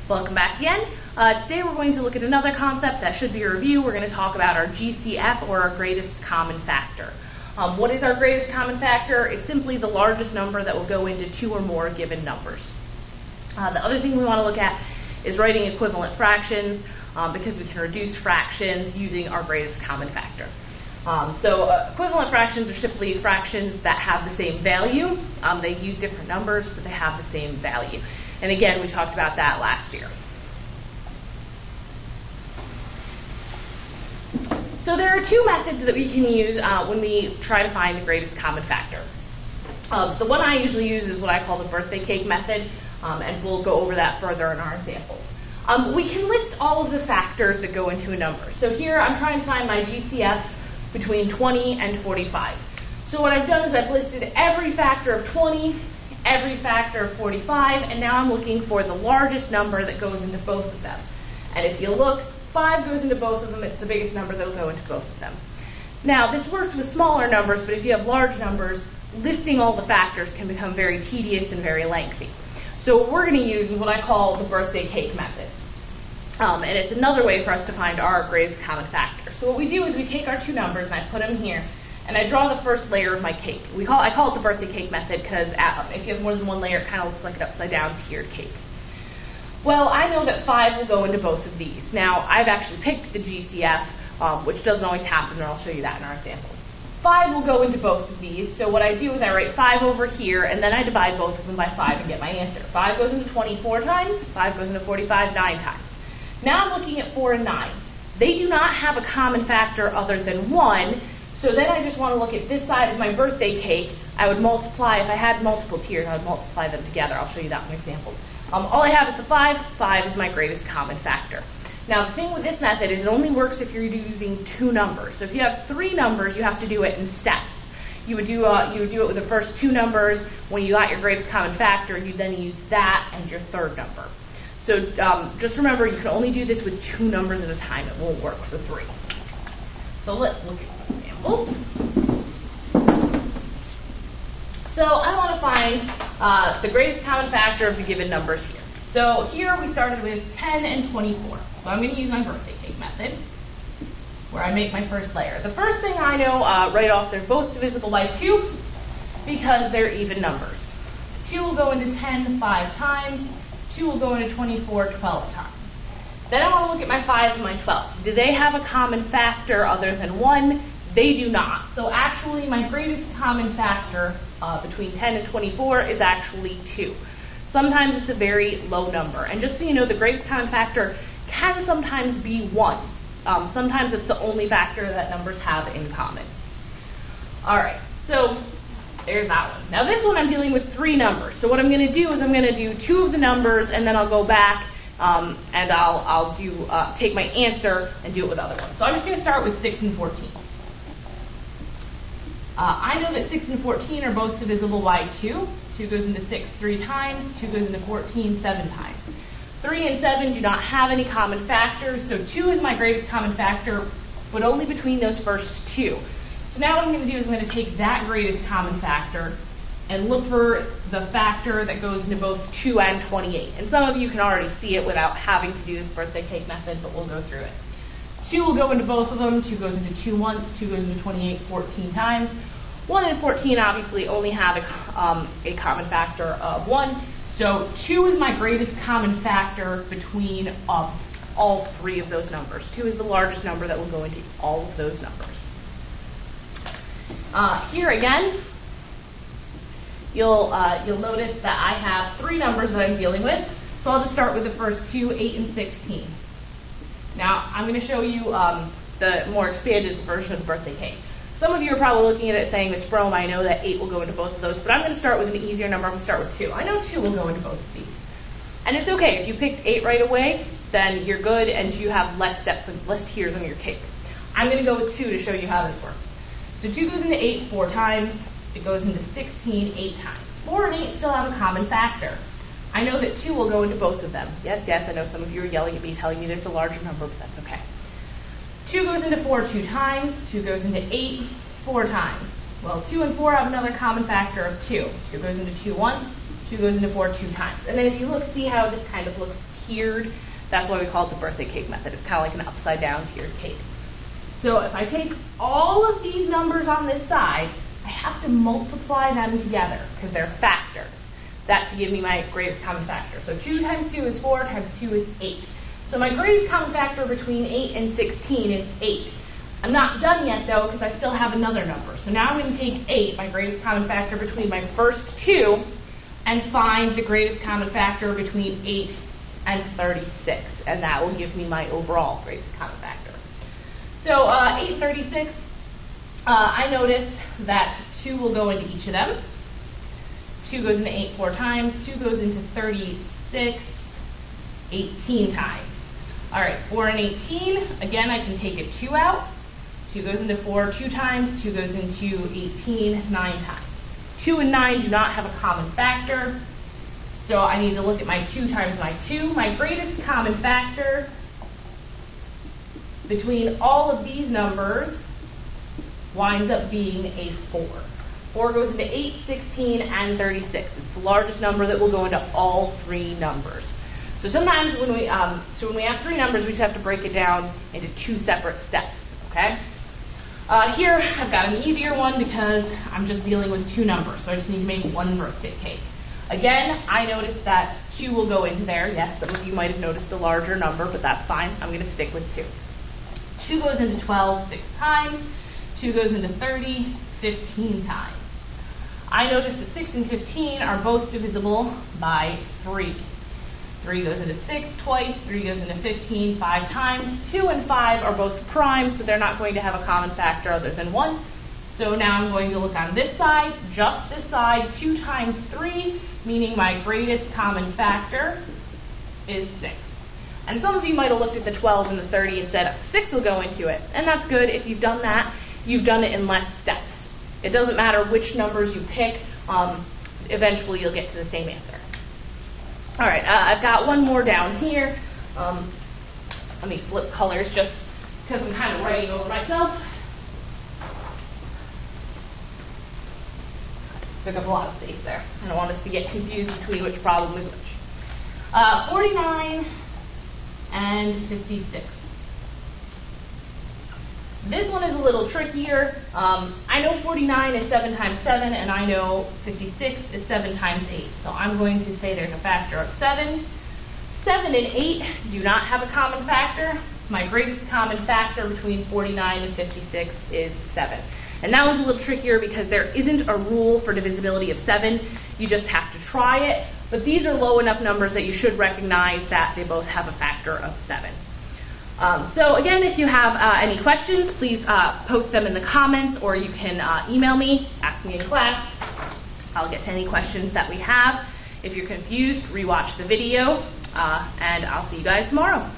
Welcome back again. Today we're going to look at another concept that should be a review. We're going to talk about our GCF, or our greatest common factor. What is our greatest common factor? It's simply the largest number that will go into two or more given numbers. The other thing we want to look at is writing equivalent fractions, because we can reduce fractions using our greatest common factor. Equivalent fractions are simply fractions that have the same value. They use different numbers, but they have the same value. And again, we talked about that last year. So there are two methods that we can use when we try to find the greatest common factor. The one I usually use is what I call the birthday cake method, and we'll go over that further in our examples. We can list all of the factors that go into a number. So here I'm trying to find my GCF between 20 and 45. So what I've done is I've listed every factor of 20, every factor of 45, and now I'm looking for the largest number that goes into both of them. And if you look, 5 goes into both of them. It's the biggest number that will go into both of them. Now, this works with smaller numbers, but if you have large numbers, listing all the factors can become very tedious and very lengthy. So what we're going to use is what I call the birthday cake method. And it's another way for us to find our greatest common factor. So what we do is we take our two numbers and I put them here, and I draw the first layer of my cake. I call it the birthday cake method because if you have more than one layer, it kind of looks like an upside down tiered cake. Well, I know that 5 will go into both of these. Now, I've actually picked the GCF, which doesn't always happen, and I'll show you that in our examples. 5 will go into both of these, so what I do is I write 5 over here, and then I divide both of them by 5 and get my answer. 5 goes into 24 times, 5 goes into 45 9 times. Now I'm looking at 4 and 9. They do not have a common factor other than 1, so then I just want to look at this side of my birthday cake. I would multiply, if I had multiple tiers, I would multiply them together. I'll show you that in examples. All I have is the 5. 5 is my greatest common factor. Now the thing with this method is it only works if you're using two numbers. So if you have 3 numbers, you have to do it in steps. You would do it with the first 2 numbers. When you got your greatest common factor, you then use that and your third number. So just remember, you can only do this with 2 numbers at a time. It won't work for 3. So let's look at some examples. So I want to find the greatest common factor of the given numbers here. So here we started with 10 and 24. So I'm going to use my birthday cake method, where I make my first layer. The first thing I know right off, they're both divisible by 2 because they're even numbers. 2 will go into 10 5 times. 2 will go into 24 12 times. Then I want to look at my 5 and my 12. Do they have a common factor other than 1? They do not. So actually my greatest common factor between 10 and 24 is actually 2. Sometimes it's a very low number. And just so you know, the greatest common factor can sometimes be 1. Sometimes it's the only factor that numbers have in common. All right, so there's that one. Now this one I'm dealing with 3 numbers. So what I'm going to do is I'm going to do 2 of the numbers, and then I'll go back and I'll take my answer and do it with other ones. So I'm just going to start with 6 and 14. I know that 6 and 14 are both divisible by 2. 2 goes into 6 3 times. 2 goes into 14 7 times. 3 and 7 do not have any common factors, so 2 is my greatest common factor, but only between those first 2. So now what I'm going to do is I'm going to take that greatest common factor and look for the factor that goes into both 2 and 28. And some of you can already see it without having to do this birthday cake method, but we'll go through it. 2 will go into both of them. 2 goes into 2 once. 2 goes into 28 14 times. 1 and 14 obviously only have a common factor of 1. So 2 is my greatest common factor between all 3 of those numbers. 2 is the largest number that will go into all of those numbers. Here again, you'll notice that I have 3 numbers that I'm dealing with. So I'll just start with the first 2, 8 and 16. Now I'm going to show you the more expanded version of the birthday cake. Some of you are probably looking at it saying, Ms. Brome, I know that 8 will go into both of those, but I'm going to start with an easier number. I'm going to start with 2. I know 2 will go into both of these. And it's okay. If you picked 8 right away, then you're good and you have less steps and less tiers on your cake. I'm going to go with 2 to show you how this works. So 2 goes into 8 4 times. It goes into 16 8 times. 4 and 8 still have a common factor. I know that 2 will go into both of them. Yes, I know some of you are yelling at me, telling me there's a larger number, but that's okay. 2 goes into 4 2 times. 2 goes into 8 4 times. Well, 2 and 4 have another common factor of 2. 2 goes into 2 once. 2 goes into 4 2 times. And then if you look, see how this kind of looks tiered? That's why we call it the birthday cake method. It's kind of like an upside down tiered cake. So if I take all of these numbers on this side, I have to multiply them together because they're factors. That to give me my greatest common factor. So 2 times 2 is 4 times 2 is 8. So my greatest common factor between 8 and 16 is 8. I'm not done yet though because I still have another number. So now I'm going to take 8, my greatest common factor between my first two, and find the greatest common factor between 8 and 36. And that will give me my overall greatest common factor. So 8 and 36, I notice that 2 will go into each of them. 2 goes into 8 4 times. 2 goes into 36 18 times. All right, 4 and 18, again, I can take a 2 out. 2 goes into 4 2 times. 2 goes into 18 9 times. 2 and 9 do not have a common factor, so I need to look at my 2 times my 2. My greatest common factor between all of these numbers winds up being a 4. 4 goes into 8, 16, and 36. It's the largest number that will go into all 3 numbers. So sometimes when we have 3 numbers, we just have to break it down into 2 separate steps. Okay. Here I've got an easier one because I'm just dealing with 2 numbers, so I just need to make 1 birthday cake. Again, I noticed that 2 will go into there. Yes, some of you might have noticed a larger number, but that's fine. I'm going to stick with 2. 2 goes into 12 6 times. 2 goes into 30 15 times. I noticed that 6 and 15 are both divisible by 3. 3 goes into 6 twice, 3 goes into 15 5 times. 2 and 5 are both primes, so they're not going to have a common factor other than 1. So now I'm going to look on this side, just this side, 2 times 3, meaning my greatest common factor is 6. And some of you might have looked at the 12 and the 30 and said 6 will go into it. And that's good. If you've done that, you've done it in less steps. It doesn't matter which numbers you pick. Eventually you'll get to the same answer. All right, I've got one more down here. Let me flip colors just because I'm kind of writing over myself. Took up a lot of space there. I don't want us to get confused between which problem is which. 49 and 56. This one is a little trickier. I know 49 is 7 times 7, and I know 56 is 7 times 8. So I'm going to say there's a factor of 7. 7 and 8 do not have a common factor. My greatest common factor between 49 and 56 is 7. And that one's a little trickier because there isn't a rule for divisibility of 7. You just have to try it. But these are low enough numbers that you should recognize that they both have a factor of 7. So again, if you have any questions, please post them in the comments, or you can email me, ask me in class. I'll get to any questions that we have. If you're confused, rewatch the video, and I'll see you guys tomorrow.